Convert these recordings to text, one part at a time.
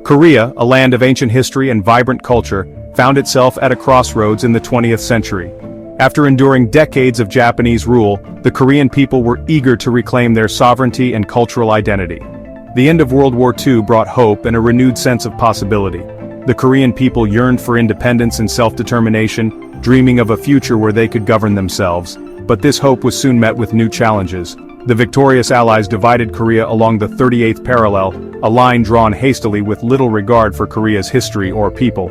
Korea, a land of ancient history and vibrant culture, found itself at a crossroads in the 20th century. After enduring decades of Japanese rule, the Korean people were eager to reclaim their sovereignty and cultural identity. The end of World War II brought hope and a renewed sense of possibility. The Korean people yearned for independence and self-determination, dreaming of a future where they could govern themselves. But this hope was soon met with new challenges. The victorious Allies divided Korea along the 38th parallel, a line drawn hastily with little regard for Korea's history or people.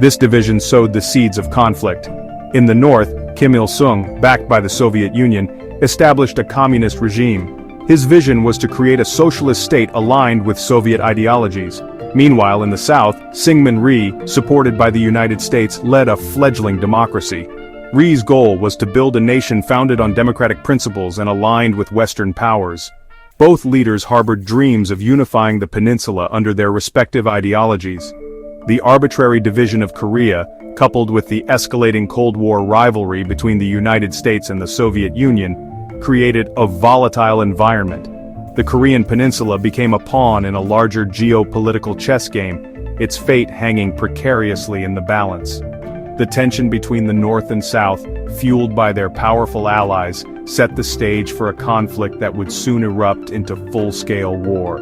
This division sowed the seeds of conflict. In the north, Kim Il-sung, backed by the Soviet Union, established a communist regime. His vision was to create a socialist state aligned with Soviet ideologies. Meanwhile, in the south, Syngman Rhee, supported by the United States, led a fledgling democracy. Rhee's goal was to build a nation founded on democratic principles and aligned with Western powers. Both leaders harbored dreams of unifying the peninsula under their respective ideologies. The arbitrary division of Korea, coupled with the escalating Cold War rivalry between the United States and the Soviet Union, created a volatile environment. The Korean Peninsula became a pawn in a larger geopolitical chess game, its fate hanging precariously in the balance. The tension between the North and South, fueled by their powerful allies, set the stage for a conflict that would soon erupt into full-scale war.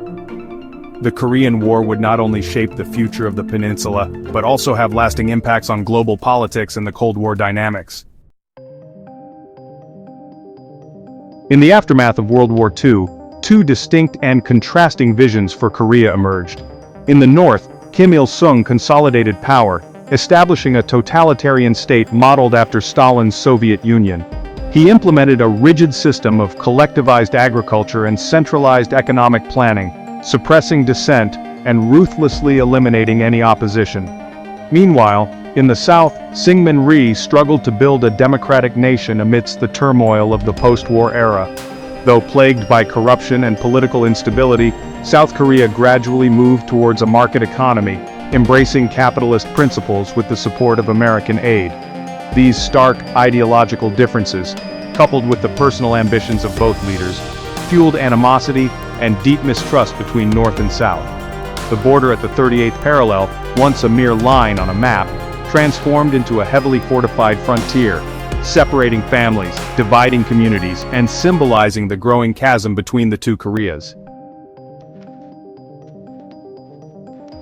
The Korean War would not only shape the future of the peninsula, but also have lasting impacts on global politics and the Cold War dynamics. In the aftermath of World War II, two distinct and contrasting visions for Korea emerged. In the north, Kim Il-sung consolidated power, establishing a totalitarian state modeled after Stalin's Soviet Union. He implemented a rigid system of collectivized agriculture and centralized economic planning, suppressing dissent and ruthlessly eliminating any opposition. Meanwhile, in the south, Syngman Rhee struggled to build a democratic nation amidst the turmoil of the post-war era. Though plagued by corruption and political instability, South Korea gradually moved towards a market economy, embracing capitalist principles with the support of American aid. These stark ideological differences, coupled with the personal ambitions of both leaders, fueled animosity and deep mistrust between North and South. The border at the 38th parallel, once a mere line on a map, transformed into a heavily fortified frontier, separating families, dividing communities, and symbolizing the growing chasm between the two Koreas.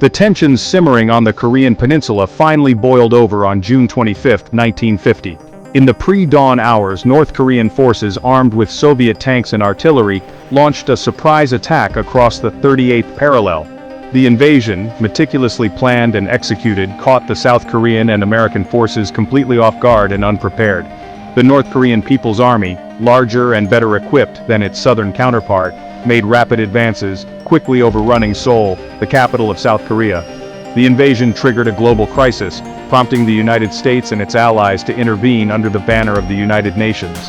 The tensions simmering on the Korean Peninsula finally boiled over on June 25, 1950. In the pre-dawn hours, North Korean forces armed with Soviet tanks and artillery launched a surprise attack across the 38th parallel. The invasion, meticulously planned and executed, caught the South Korean and American forces completely off guard and unprepared. The North Korean People's Army, larger and better equipped than its southern counterpart, made rapid advances, quickly overrunning Seoul, the capital of South Korea. The invasion triggered a global crisis, prompting the United States and its allies to intervene under the banner of the United Nations.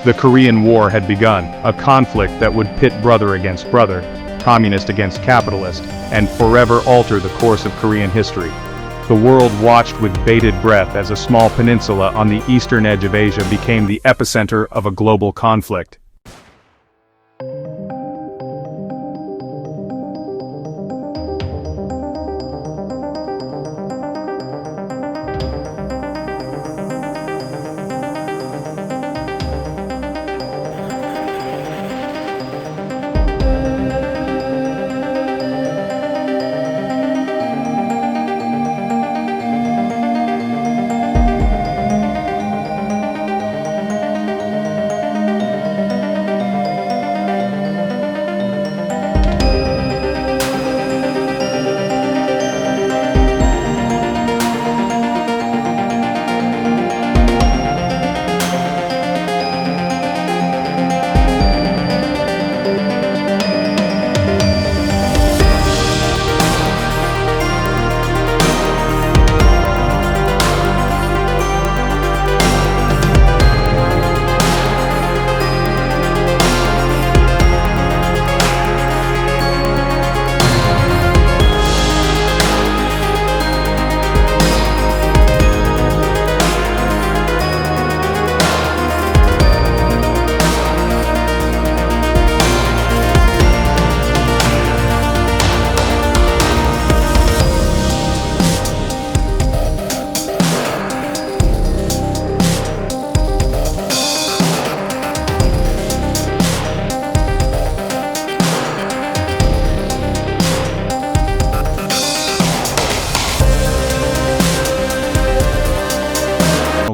The Korean War had begun, a conflict that would pit brother against brother, communist against capitalist, and forever alter the course of Korean history. The world watched with bated breath as a small peninsula on the eastern edge of Asia became the epicenter of a global conflict.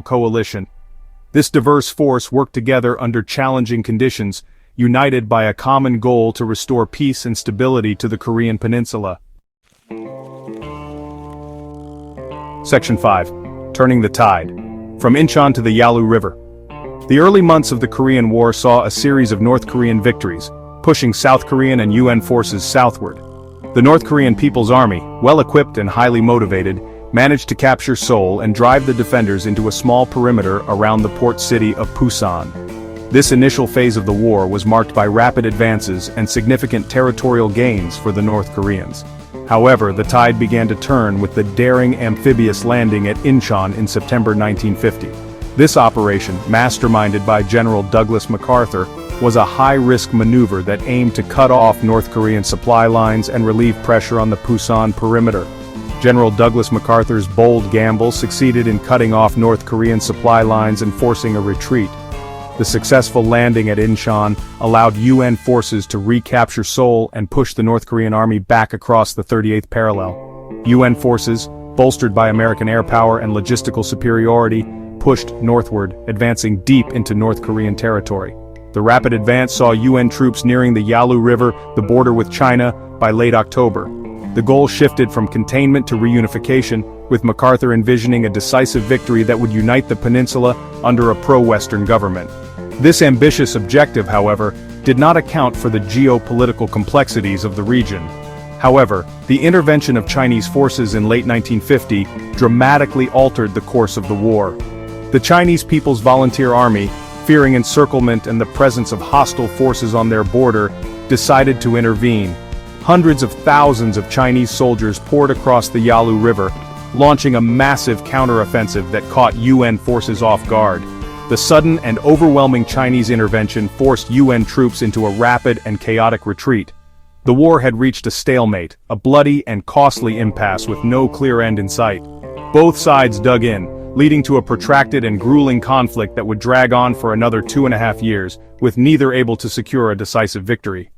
coalition. This diverse force worked together under challenging conditions, united by a common goal to restore peace and stability to the Korean Peninsula. Section 5. Turning the tide. From Inchon to the Yalu River. The early months of the Korean War saw a series of North Korean victories, pushing South Korean and UN forces southward. The North Korean People's Army, well-equipped and highly motivated, managed to capture Seoul and drive the defenders into a small perimeter around the port city of Pusan. This initial phase of the war was marked by rapid advances and significant territorial gains for the North Koreans. However, the tide began to turn with the daring amphibious landing at Inchon in September 1950. This operation, masterminded by General Douglas MacArthur, was a high-risk maneuver that aimed to cut off North Korean supply lines and relieve pressure on the Pusan perimeter. General Douglas MacArthur's bold gamble succeeded in cutting off North Korean supply lines and forcing a retreat. The successful landing at Inchon allowed UN forces to recapture Seoul and push the North Korean army back across the 38th parallel. UN forces, bolstered by American air power and logistical superiority, pushed northward, advancing deep into North Korean territory. The rapid advance saw UN troops nearing the Yalu River, the border with China, by late October. The goal shifted from containment to reunification, with MacArthur envisioning a decisive victory that would unite the peninsula under a pro-Western government. This ambitious objective, however, did not account for the geopolitical complexities of the region. However, the intervention of Chinese forces in late 1950 dramatically altered the course of the war. The Chinese People's Volunteer Army, fearing encirclement and the presence of hostile forces on their border, decided to intervene. Hundreds of thousands of Chinese soldiers poured across the Yalu River, launching a massive counteroffensive that caught UN forces off guard. The sudden and overwhelming Chinese intervention forced UN troops into a rapid and chaotic retreat. The war had reached a stalemate, a bloody and costly impasse with no clear end in sight. Both sides dug in, leading to a protracted and grueling conflict that would drag on for another 2.5 years, with neither able to secure a decisive victory.